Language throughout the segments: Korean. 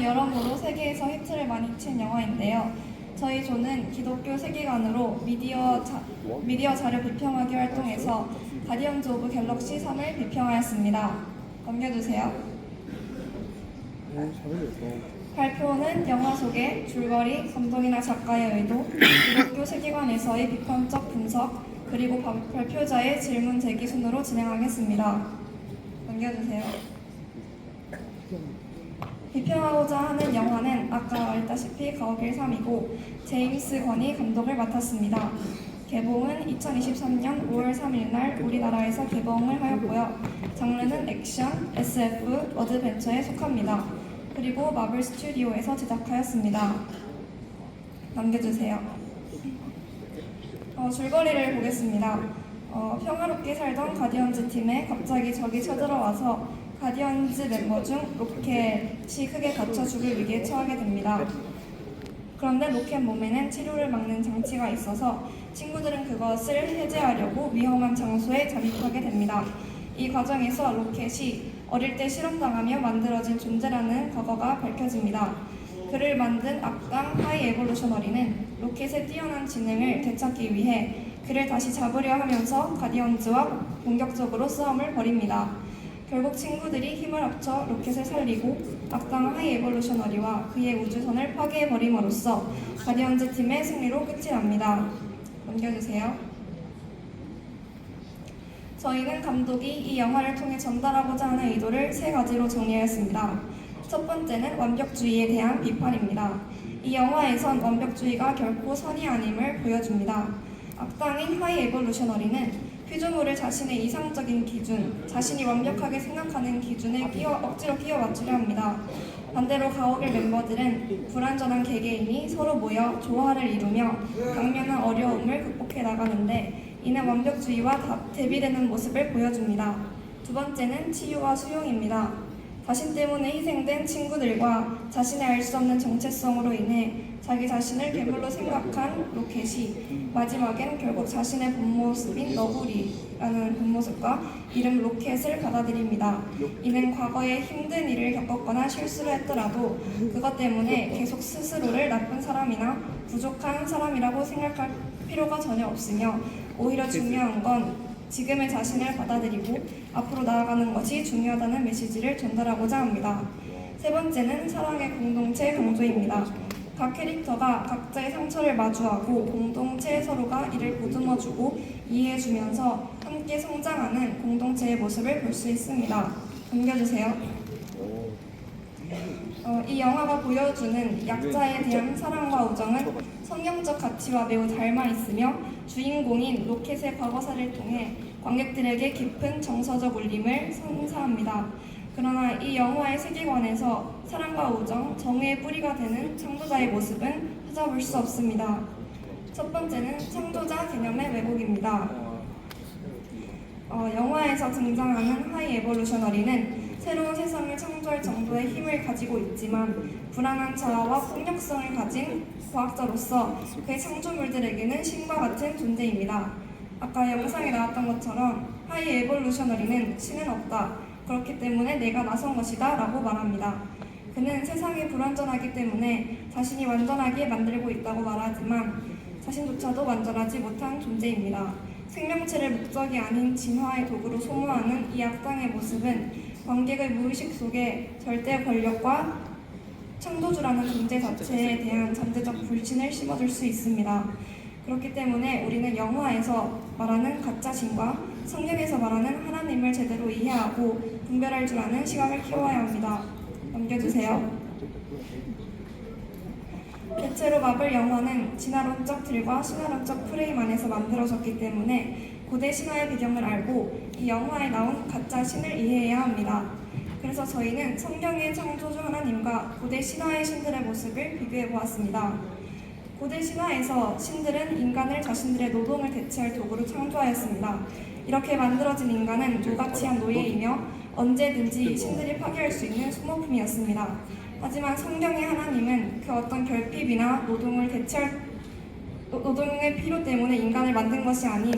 여러모로 세계에서 히트를 많이 친 영화인데요. 저희 조는 기독교 세계관으로 미디어 자료 비평하기 활동에서 가디언즈 오브 갤럭시 3을 비평하였습니다. 넘겨주세요. 발표는 영화 속의 줄거리, 감독이나 작가의 의도, 기독교 세계관에서의 비판적 분석, 그리고 발표자의 질문 제기 순으로 진행하겠습니다. 넘겨주세요. 비평하고자 하는 영화는 아까 말했다시피 가오길 3이고 제임스 건이 감독을 맡았습니다. 개봉은 2023년 5월 3일 날 우리나라에서 개봉을 하였고요. 장르는 액션, SF, 어드벤처에 속합니다. 그리고 마블 스튜디오에서 제작하였습니다. 넘겨주세요. 줄거리를 보겠습니다. 평화롭게 살던 가디언즈 팀에 갑자기 적이 쳐들어와서 가디언즈 멤버 중 로켓이 크게 다쳐 죽을 위기에 처하게 됩니다. 그런데 로켓 몸에는 치료를 막는 장치가 있어서 친구들은 그것을 해제하려고 위험한 장소에 잠입하게 됩니다. 이 과정에서 로켓이 어릴 때 실험당하며 만들어진 존재라는 과거가 밝혀집니다. 그를 만든 악당 하이 에볼루셔너리는 로켓의 뛰어난 지능을 되찾기 위해 그를 다시 잡으려 하면서 가디언즈와 본격적으로 싸움을 벌입니다. 결국 친구들이 힘을 합쳐 로켓을 살리고 악당 하이 에볼루셔너리와 그의 우주선을 파괴해버림으로써 가디언즈 팀의 승리로 끝이 납니다. 넘겨주세요. 저희는 감독이 이 영화를 통해 전달하고자 하는 의도를 세 가지로 정리하였습니다. 첫 번째는 완벽주의에 대한 비판입니다. 이 영화에선 완벽주의가 결코 선이 아님을 보여줍니다. 악당인 하이 에볼루셔너리는 피조물을 자신의 이상적인 기준, 자신이 완벽하게 생각하는 기준에 억지로 끼워 맞추려 합니다. 반대로 가오길 멤버들은 불완전한 개개인이 서로 모여 조화를 이루며 당면한 어려움을 극복해 나가는데 이는 완벽주의와 대비되는 모습을 보여줍니다. 두 번째는 치유와 수용입니다. 자신 때문에 희생된 친구들과 자신의 알 수 없는 정체성으로 인해 자기 자신을 괴물로 생각한 로켓이 마지막엔 결국 자신의 본모습인 너구리라는 본모습과 이름 로켓을 받아들입니다. 이는 과거에 힘든 일을 겪었거나 실수를 했더라도 그것 때문에 계속 스스로를 나쁜 사람이나 부족한 사람이라고 생각할 필요가 전혀 없으며 오히려 중요한 건 지금의 자신을 받아들이고 앞으로 나아가는 것이 중요하다는 메시지를 전달하고자 합니다. 세 번째는 사랑의 공동체 강조입니다. 각 캐릭터가 각자의 상처를 마주하고 공동체 서로가 이를 보듬어주고 이해해주면서 함께 성장하는 공동체의 모습을 볼 수 있습니다. 넘겨주세요. 이 영화가 보여주는 약자에 대한 사랑과 우정은 성경적 가치와 매우 닮아 있으며 주인공인 로켓의 과거사를 통해 관객들에게 깊은 정서적 울림을 선사합니다. 그러나 이 영화의 세계관에서 사랑과 우정, 정의의 뿌리가 되는 창조자의 모습은 찾아볼 수 없습니다. 첫 번째는 창조자 개념의 왜곡입니다. 영화에서 등장하는 하이 에볼루셔너리는 새로운 세상을 창조할 정도의 힘을 가지고 있지만 불안한 자아와 폭력성을 가진 과학자로서 그의 창조물들에게는 신과 같은 존재입니다. 아까 영상에 나왔던 것처럼 하이 에볼루셔너리는 신은 없다. 그렇기 때문에 내가 나선 것이다 라고 말합니다. 그는 세상이 불완전하기 때문에 자신이 완전하게 만들고 있다고 말하지만 자신조차도 완전하지 못한 존재입니다. 생명체를 목적이 아닌 진화의 도구로 소모하는 이 악당의 모습은 관객의 무의식 속에 절대 권력과 창조주라는 존재 자체에 대한 잠재적 불신을 심어줄 수 있습니다. 그렇기 때문에 우리는 영화에서 말하는 가짜신과 성경에서 말하는 하나님을 제대로 이해하고 분별할 줄 아는 시각을 키워야 합니다. 넘겨주세요. 대체로 마블 영화는 진화론적 틀과 신화론적 프레임 안에서 만들어졌기 때문에 고대 신화의 배경을 알고 이 영화에 나온 가짜 신을 이해해야 합니다. 그래서 저희는 성경의 창조주 하나님과 고대 신화의 신들의 모습을 비교해 보았습니다. 고대 신화에서 신들은 인간을 자신들의 노동을 대체할 도구로 창조하였습니다. 이렇게 만들어진 인간은 무가치한 노예이며 언제든지 신들이 파괴할 수 있는 소모품이었습니다. 하지만 성경의 하나님은 그 어떤 결핍이나 노동의 필요 때문에 인간을 만든 것이 아닌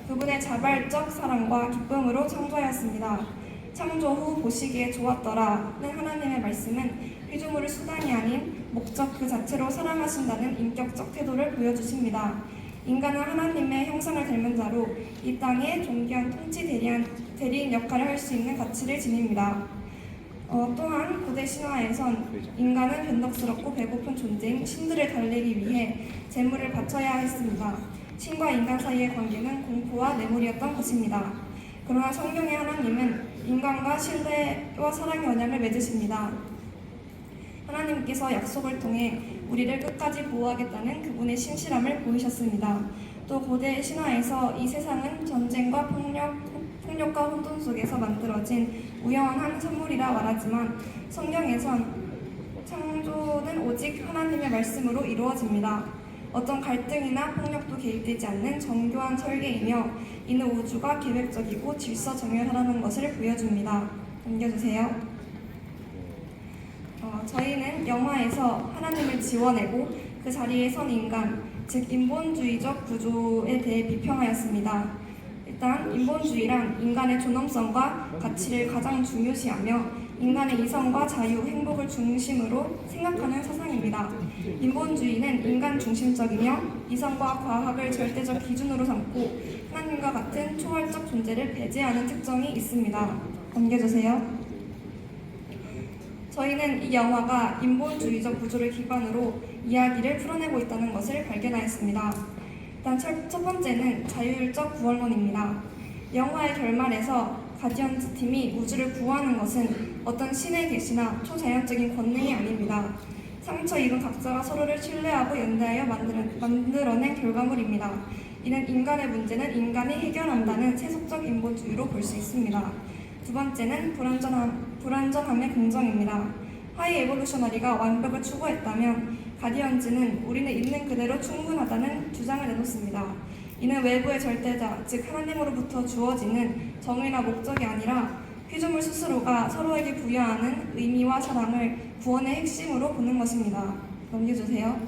그분의 자발적 사랑과 기쁨으로 창조하였습니다. 창조 후 보시기에 좋았더라는 하나님의 말씀은 피조물을 수단이 아닌 목적 그 자체로 사랑하신다는 인격적 태도를 보여주십니다. 인간은 하나님의 형상을 닮은 자로 이 땅의 존귀한 통치 대리인 역할을 할 수 있는 가치를 지닙니다. 또한 고대 신화에선 인간은 변덕스럽고 배고픈 존재인 신들을 달래기 위해 재물을 바쳐야 했습니다. 신과 인간 사이의 관계는 공포와 뇌물이었던 것입니다. 그러나 성경의 하나님은 인간과 신뢰와 사랑의 언약을 맺으십니다. 하나님께서 약속을 통해 우리를 끝까지 보호하겠다는 그분의 신실함을 보이셨습니다. 또 고대 신화에서 이 세상은 전쟁과 폭력과 혼돈 속에서 만들어진 우연한 선물이라 말하지만 성경에선 창조는 오직 하나님의 말씀으로 이루어집니다. 어떤 갈등이나 폭력도 개입되지 않는 정교한 설계이며 이는 우주가 계획적이고 질서 정연하다는 것을 보여줍니다. 넘겨주세요. 저희는 영화에서 하나님을 지워내고 그 자리에 선 인간, 즉 인본주의적 구조에 대해 비평하였습니다. 일단 인본주의란 인간의 존엄성과 가치를 가장 중요시하며 인간의 이성과 자유, 행복을 중심으로 생각하는 사상입니다. 인본주의는 인간 중심적이며 이성과 과학을 절대적 기준으로 삼고 하나님과 같은 초월적 존재를 배제하는 특성이 있습니다. 넘겨주세요. 저희는 이 영화가 인본주의적 구조를 기반으로 이야기를 풀어내고 있다는 것을 발견하였습니다. 일단 첫 번째는 자율적 구원론입니다. 영화의 결말에서 가디언즈 팀이 우주를 구하는 것은 어떤 신의 계시나 초자연적인 권능이 아닙니다. 상처 입은 각자가 서로를 신뢰하고 연대하여 만들어낸 결과물입니다. 이는 인간의 문제는 인간이 해결한다는 세속적 인본주의로 볼 수 있습니다. 두 번째는 불완전함의 긍정입니다. 하이 에볼루셔너리가 완벽을 추구했다면 가디언즈는 우리는 있는 그대로 충분하다는 주장을 내놓습니다. 이는 외부의 절대자, 즉 하나님으로부터 주어지는 정의나 목적이 아니라 피조물 스스로가 서로에게 부여하는 의미와 사랑을 구원의 핵심으로 보는 것입니다. 넘겨주세요.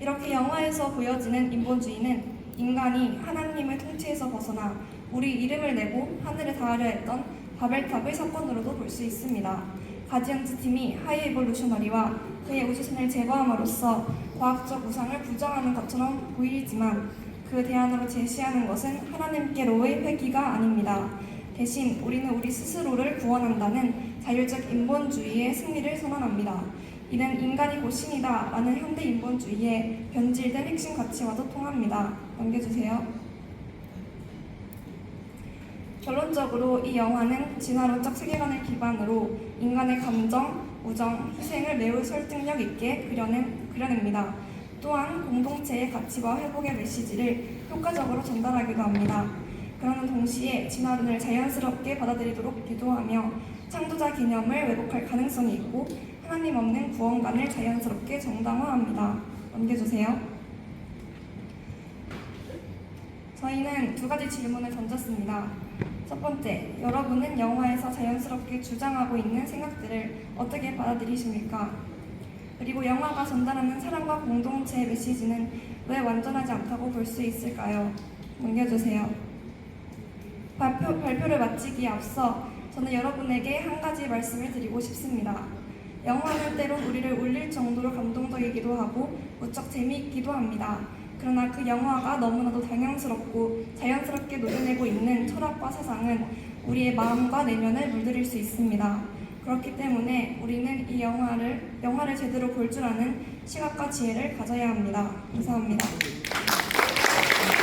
이렇게 영화에서 보여지는 인본주의는 인간이 하나님의 통치에서 벗어나 우리 이름을 내고 하늘에 닿으려 했던 바벨탑의 사건으로도 볼 수 있습니다. 가디언즈 팀이 하이 에볼루셔너리와 그의 우주선을 제거함으로써 과학적 우상을 부정하는 것처럼 보이지만 그 대안으로 제시하는 것은 하나님께로의 회귀가 아닙니다. 대신 우리는 우리 스스로를 구원한다는 자율적 인본주의의 승리를 선언합니다. 이는 인간이 곧 신이다 라는 현대 인본주의의 변질된 핵심 가치와도 통합니다. 넘겨주세요. 결론적으로 이 영화는 진화론적 세계관을 기반으로 인간의 감정, 우정, 희생을 매우 설득력 있게 그려냅니다. 또한 공동체의 가치와 회복의 메시지를 효과적으로 전달하기도 합니다. 그러는 동시에 진화론을 자연스럽게 받아들이도록 유도하며 창조자 개념을 왜곡할 가능성이 있고 하나님 없는 구원관을 자연스럽게 정당화합니다. 넘겨주세요. 저희는 두 가지 질문을 던졌습니다. 첫 번째, 여러분은 영화에서 자연스럽게 주장하고 있는 생각들을 어떻게 받아들이십니까? 그리고 영화가 전달하는 사랑과 공동체의 메시지는 왜 완전하지 않다고 볼 수 있을까요? 넘겨주세요. 발표를 마치기에 앞서 저는 여러분에게 한 가지 말씀을 드리고 싶습니다. 영화는 때론 우리를 울릴 정도로 감동적이기도 하고 무척 재미있기도 합니다. 그러나 그 영화가 너무나도 당연스럽고 자연스럽게 녹여내고 있는 철학과 사상은 우리의 마음과 내면을 물들일 수 있습니다. 그렇기 때문에 우리는 이 영화를 제대로 볼 줄 아는 시각과 지혜를 가져야 합니다. 감사합니다.